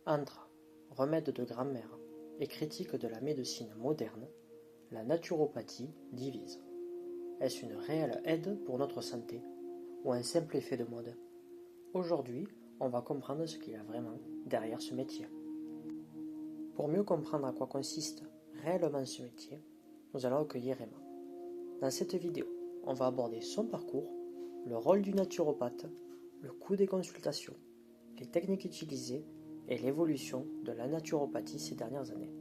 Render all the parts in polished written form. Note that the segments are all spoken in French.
Entre remède de grand-mère et critique de la médecine moderne, la naturopathie divise. Est-ce une réelle aide pour notre santé ou un simple effet de mode? Aujourd'hui, on va comprendre ce qu'il y a vraiment derrière ce métier. Pour mieux comprendre à quoi consiste réellement ce métier, nous allons accueillir Emma. Dans cette vidéo, on va aborder son parcours, le rôle du naturopathe, le coût des consultations, les techniques utilisées et l'évolution de la naturopathie ces dernières années.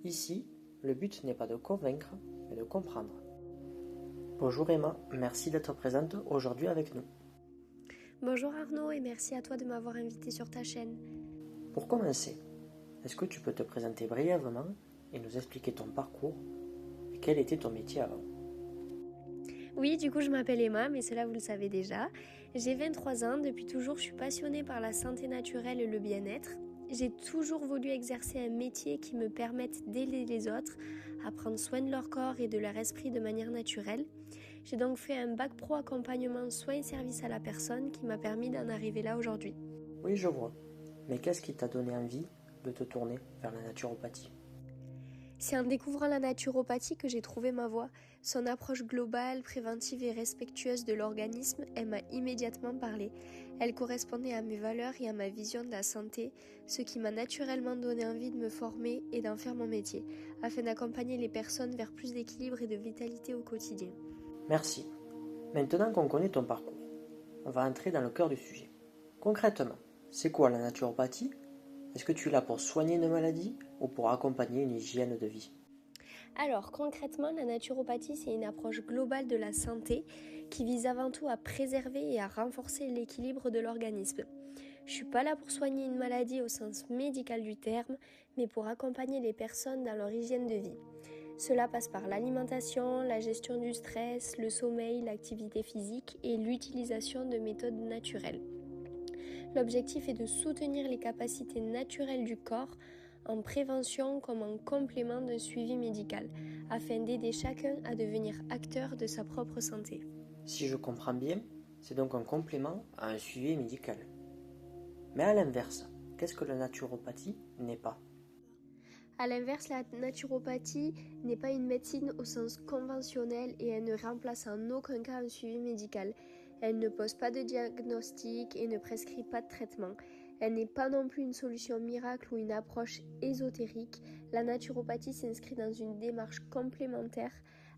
Ici, le but n'est pas de convaincre, mais de comprendre. Bonjour Emma, merci d'être présente aujourd'hui avec nous. Bonjour Arnaud et merci à toi de m'avoir invité sur ta chaîne. Pour commencer, est-ce que tu peux te présenter brièvement et nous expliquer ton parcours et quel était ton métier avant? Oui, du coup je m'appelle Emma, mais cela vous le savez déjà. J'ai 23 ans, depuis toujours je suis passionnée par la santé naturelle et le bien-être. J'ai toujours voulu exercer un métier qui me permette d'aider les autres à prendre soin de leur corps et de leur esprit de manière naturelle. J'ai donc fait un bac pro accompagnement soins et services à la personne qui m'a permis d'en arriver là aujourd'hui. Oui, je vois. Mais qu'est-ce qui t'a donné envie de te tourner vers la naturopathie? C'est en découvrant la naturopathie que j'ai trouvé ma voie. Son approche globale, préventive et respectueuse de l'organisme, elle m'a immédiatement parlé. Elle correspondait à mes valeurs et à ma vision de la santé, ce qui m'a naturellement donné envie de me former et d'en faire mon métier, afin d'accompagner les personnes vers plus d'équilibre et de vitalité au quotidien. Merci. Maintenant qu'on connaît ton parcours, on va entrer dans le cœur du sujet. Concrètement, c'est quoi la naturopathie? Est-ce que tu es là pour soigner une maladie ou pour accompagner une hygiène de vie? Alors concrètement, la naturopathie, c'est une approche globale de la santé qui vise avant tout à préserver et à renforcer l'équilibre de l'organisme. Je suis pas là pour soigner une maladie au sens médical du terme, mais pour accompagner les personnes dans leur hygiène de vie. Cela passe par l'alimentation, la gestion du stress, le sommeil, l'activité physique et l'utilisation de méthodes naturelles. L'objectif est de soutenir les capacités naturelles du corps en prévention comme en complément d'un suivi médical, afin d'aider chacun à devenir acteur de sa propre santé. Si je comprends bien, c'est donc un complément à un suivi médical. Mais à l'inverse, qu'est-ce que la naturopathie n'est pas? A l'inverse, la naturopathie n'est pas une médecine au sens conventionnel et elle ne remplace en aucun cas un suivi médical. Elle ne pose pas de diagnostic et ne prescrit pas de traitement. Elle n'est pas non plus une solution miracle ou une approche ésotérique. La naturopathie s'inscrit dans une démarche complémentaire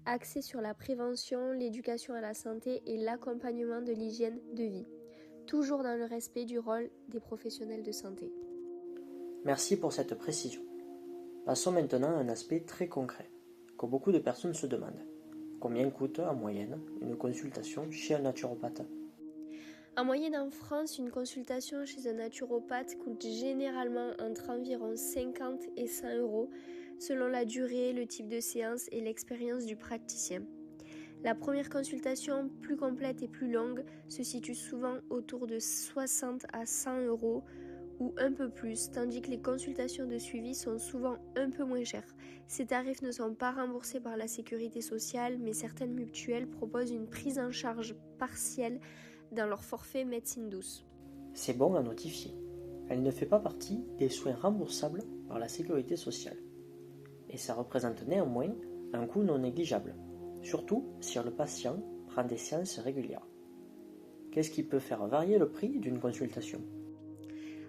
axée sur la prévention, l'éducation à la santé et l'accompagnement de l'hygiène de vie, toujours dans le respect du rôle des professionnels de santé. Merci pour cette précision. Passons maintenant à un aspect très concret, que beaucoup de personnes se demandent. Combien coûte en moyenne une consultation chez un naturopathe? En moyenne en France, une consultation chez un naturopathe coûte généralement entre environ 50 et 100 euros selon la durée, le type de séance et l'expérience du praticien. La première consultation, plus complète et plus longue, se situe souvent autour de 60 à 100 euros ou un peu plus, tandis que les consultations de suivi sont souvent un peu moins chères. Ces tarifs ne sont pas remboursés par la sécurité sociale, mais certaines mutuelles proposent une prise en charge partielle dans leur forfait médecine douce. C'est bon à notifier. Elle ne fait pas partie des soins remboursables par la sécurité sociale. Et ça représente néanmoins un coût non négligeable, surtout si le patient prend des séances régulières. Qu'est-ce qui peut faire varier le prix d'une consultation?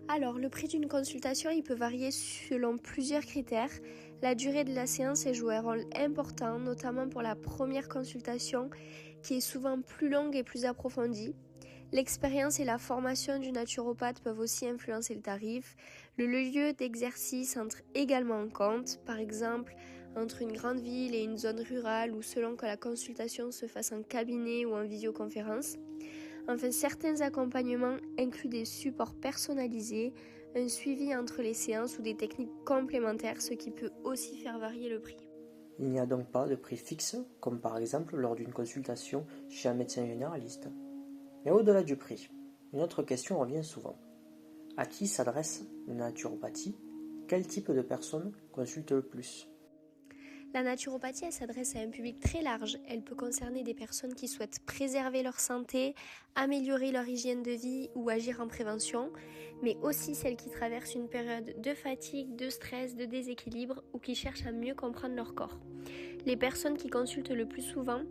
Alors, le prix d'une consultation, il peut varier selon plusieurs critères. La durée de la séance joue un rôle important, notamment pour la première consultation, qui est souvent plus longue et plus approfondie. L'expérience et la formation du naturopathe peuvent aussi influencer le tarif. Le lieu d'exercice entre également en compte, par exemple entre une grande ville et une zone rurale ou selon que la consultation se fasse en cabinet ou en visioconférence. Enfin, certains accompagnements incluent des supports personnalisés, un suivi entre les séances ou des techniques complémentaires, ce qui peut aussi faire varier le prix. Il n'y a donc pas de prix fixe, comme par exemple lors d'une consultation chez un médecin généraliste. Mais au-delà du prix, une autre question revient souvent. À qui s'adresse la naturopathie? Quel type de personnes consulte le plus? La naturopathie, elle s'adresse à un public très large. Elle peut concerner des personnes qui souhaitent préserver leur santé, améliorer leur hygiène de vie ou agir en prévention, mais aussi celles qui traversent une période de fatigue, de stress, de déséquilibre ou qui cherchent à mieux comprendre leur corps. Les personnes qui consultent le plus souvent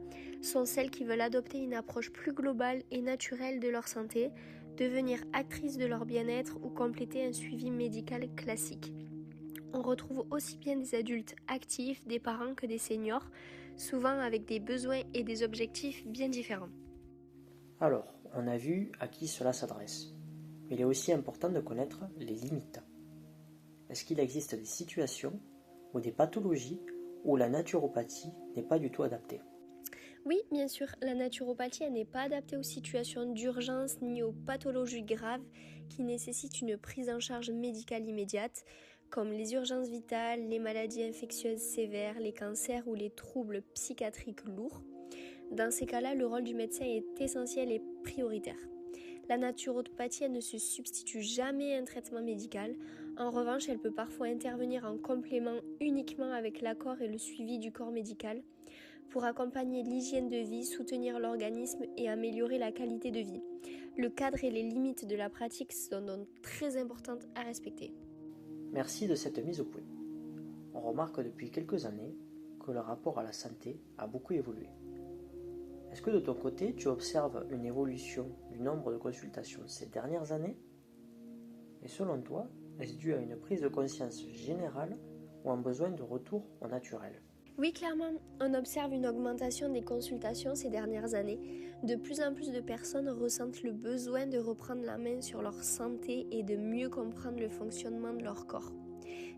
sont celles qui veulent adopter une approche plus globale et naturelle de leur santé, devenir actrices de leur bien-être ou compléter un suivi médical classique. On retrouve aussi bien des adultes actifs, des parents que des seniors, souvent avec des besoins et des objectifs bien différents. Alors, on a vu à qui cela s'adresse, mais il est aussi important de connaître les limites. Est-ce qu'il existe des situations ou des pathologies où la naturopathie n'est pas du tout adaptée ? Oui, bien sûr, la naturopathie n'est pas adaptée aux situations d'urgence ni aux pathologies graves qui nécessitent une prise en charge médicale immédiate, comme les urgences vitales, les maladies infectieuses sévères, les cancers ou les troubles psychiatriques lourds. Dans ces cas-là, le rôle du médecin est essentiel et prioritaire. La naturopathie ne se substitue jamais à un traitement médical. En revanche, elle peut parfois intervenir en complément uniquement avec l'accord et le suivi du corps médical pour accompagner l'hygiène de vie, soutenir l'organisme et améliorer la qualité de vie. Le cadre et les limites de la pratique sont donc très importantes à respecter. Merci de cette mise au point. On remarque depuis quelques années que le rapport à la santé a beaucoup évolué. Est-ce que de ton côté, tu observes une évolution du nombre de consultations ces dernières années ? Et selon toi, est-ce dû à une prise de conscience générale ou un besoin de retour au naturel ? Oui, clairement, on observe une augmentation des consultations ces dernières années. De plus en plus de personnes ressentent le besoin de reprendre la main sur leur santé et de mieux comprendre le fonctionnement de leur corps.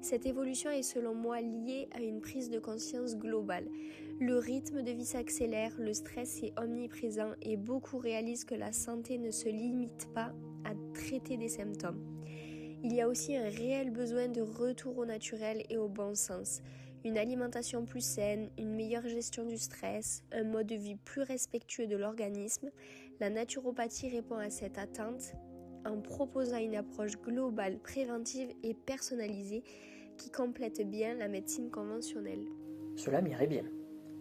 Cette évolution est selon moi liée à une prise de conscience globale. Le rythme de vie s'accélère, le stress est omniprésent et beaucoup réalisent que la santé ne se limite pas à traiter des symptômes. Il y a aussi un réel besoin de retour au naturel et au bon sens. Une alimentation plus saine, une meilleure gestion du stress, un mode de vie plus respectueux de l'organisme, la naturopathie répond à cette attente en proposant une approche globale, préventive et personnalisée qui complète bien la médecine conventionnelle. Cela m'irait bien,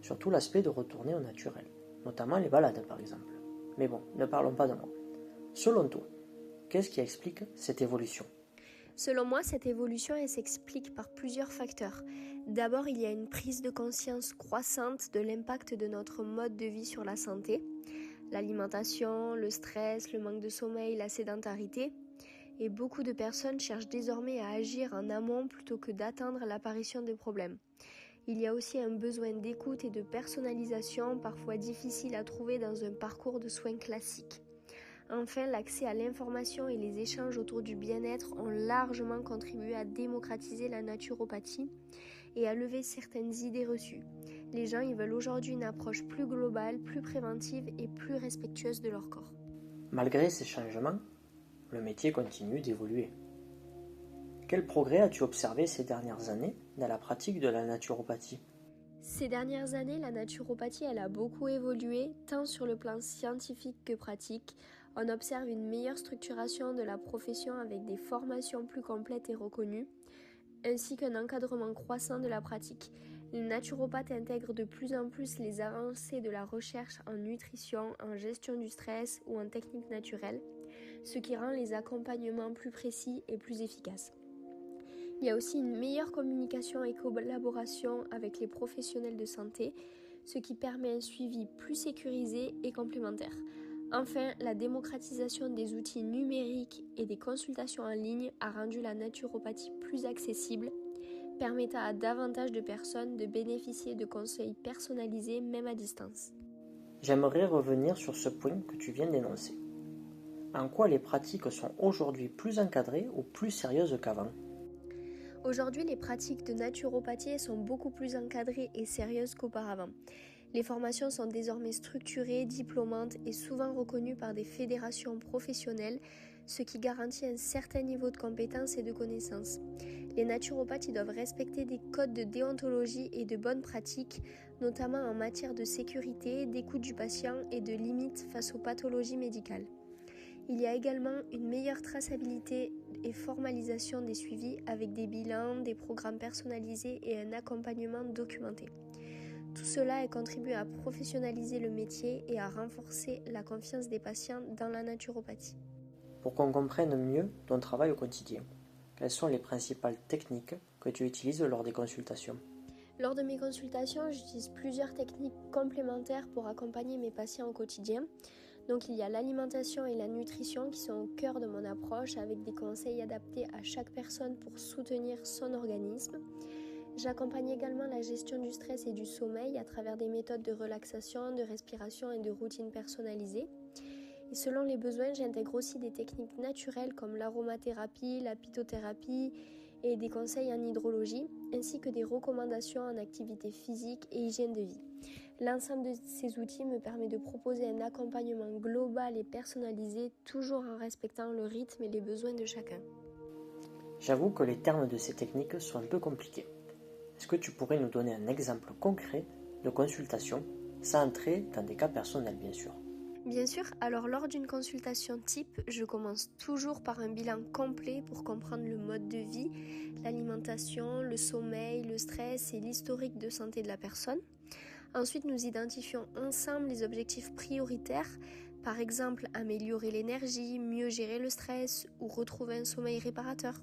surtout l'aspect de retourner au naturel, notamment les balades par exemple. Mais bon, ne parlons pas de moi. Selon toi, qu'est-ce qui explique cette évolution ? Selon moi, cette évolution elle s'explique par plusieurs facteurs. D'abord, il y a une prise de conscience croissante de l'impact de notre mode de vie sur la santé, l'alimentation, le stress, le manque de sommeil, la sédentarité. Et beaucoup de personnes cherchent désormais à agir en amont plutôt que d'attendre l'apparition des problèmes. Il y a aussi un besoin d'écoute et de personnalisation parfois difficile à trouver dans un parcours de soins classique. Enfin, l'accès à l'information et les échanges autour du bien-être ont largement contribué à démocratiser la naturopathie et à lever certaines idées reçues. Les gens ils veulent aujourd'hui une approche plus globale, plus préventive et plus respectueuse de leur corps. Malgré ces changements, le métier continue d'évoluer. Quel progrès as-tu observé ces dernières années dans la pratique de la naturopathie ? Ces dernières années, la naturopathie elle a beaucoup évolué, tant sur le plan scientifique que pratique. On observe une meilleure structuration de la profession avec des formations plus complètes et reconnues, ainsi qu'un encadrement croissant de la pratique. Les naturopathes intègrent de plus en plus les avancées de la recherche en nutrition, en gestion du stress ou en techniques naturelles, ce qui rend les accompagnements plus précis et plus efficaces. Il y a aussi une meilleure communication et collaboration avec les professionnels de santé, ce qui permet un suivi plus sécurisé et complémentaire. Enfin, la démocratisation des outils numériques et des consultations en ligne a rendu la naturopathie plus accessible, permettant à davantage de personnes de bénéficier de conseils personnalisés même à distance. J'aimerais revenir sur ce point que tu viens d'énoncer. En quoi les pratiques sont aujourd'hui plus encadrées ou plus sérieuses qu'avant ? Aujourd'hui, les pratiques de naturopathie sont beaucoup plus encadrées et sérieuses qu'auparavant. Les formations sont désormais structurées, diplômantes et souvent reconnues par des fédérations professionnelles, ce qui garantit un certain niveau de compétences et de connaissances. Les naturopathes doivent respecter des codes de déontologie et de bonnes pratiques, notamment en matière de sécurité, d'écoute du patient et de limites face aux pathologies médicales. Il y a également une meilleure traçabilité et formalisation des suivis avec des bilans, des programmes personnalisés et un accompagnement documenté. Tout cela contribue à professionnaliser le métier et à renforcer la confiance des patients dans la naturopathie. Pour qu'on comprenne mieux ton travail au quotidien, quelles sont les principales techniques que tu utilises lors des consultations? Lors de mes consultations, j'utilise plusieurs techniques complémentaires pour accompagner mes patients au quotidien. Donc il y a l'alimentation et la nutrition qui sont au cœur de mon approche avec des conseils adaptés à chaque personne pour soutenir son organisme. J'accompagne également la gestion du stress et du sommeil à travers des méthodes de relaxation, de respiration et de routines personnalisées. Et selon les besoins, j'intègre aussi des techniques naturelles comme l'aromathérapie, la phytothérapie et des conseils en hydrologie, ainsi que des recommandations en activité physique et hygiène de vie. L'ensemble de ces outils me permet de proposer un accompagnement global et personnalisé, toujours en respectant le rythme et les besoins de chacun. J'avoue que les termes de ces techniques sont un peu compliqués. Est-ce que tu pourrais nous donner un exemple concret de consultation, sans entrer dans des cas personnels bien sûr? Bien sûr, alors lors d'une consultation type, je commence toujours par un bilan complet pour comprendre le mode de vie, l'alimentation, le sommeil, le stress et l'historique de santé de la personne. Ensuite, nous identifions ensemble les objectifs prioritaires, par exemple améliorer l'énergie, mieux gérer le stress ou retrouver un sommeil réparateur.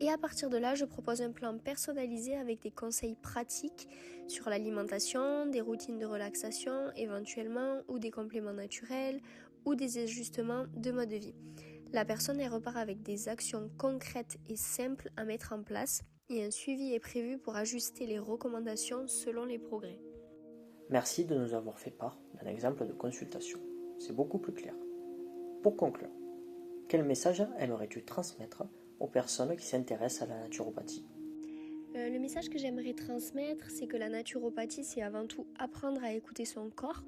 Et à partir de là, je propose un plan personnalisé avec des conseils pratiques sur l'alimentation, des routines de relaxation éventuellement, ou des compléments naturels, ou des ajustements de mode de vie. La personne repart avec des actions concrètes et simples à mettre en place, et un suivi est prévu pour ajuster les recommandations selon les progrès. Merci de nous avoir fait part d'un exemple de consultation. C'est beaucoup plus clair. Pour conclure, quel message aimerais-tu transmettre aux personnes qui s'intéressent à la naturopathie? Le message que j'aimerais transmettre, c'est que la naturopathie, c'est avant tout apprendre à écouter son corps.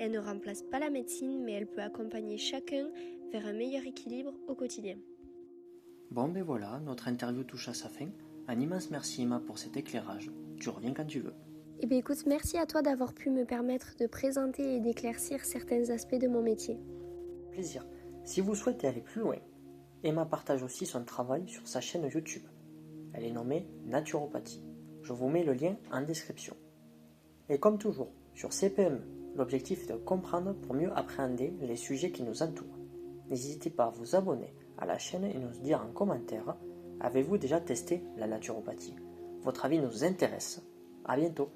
Elle ne remplace pas la médecine, mais elle peut accompagner chacun vers un meilleur équilibre au quotidien. Bon ben voilà, notre interview touche à sa fin. Un immense merci Emma pour cet éclairage. Tu reviens quand tu veux. Eh bien écoute, merci à toi d'avoir pu me permettre de présenter et d'éclaircir certains aspects de mon métier. Plaisir. Si vous souhaitez aller plus loin, Emma partage aussi son travail sur sa chaîne YouTube. Elle est nommée Naturopathie. Je vous mets le lien en description. Et comme toujours, sur CPME, l'objectif est de comprendre pour mieux appréhender les sujets qui nous entourent. N'hésitez pas à vous abonner à la chaîne et nous dire en commentaire, avez-vous déjà testé la naturopathie? Votre avis nous intéresse. À bientôt.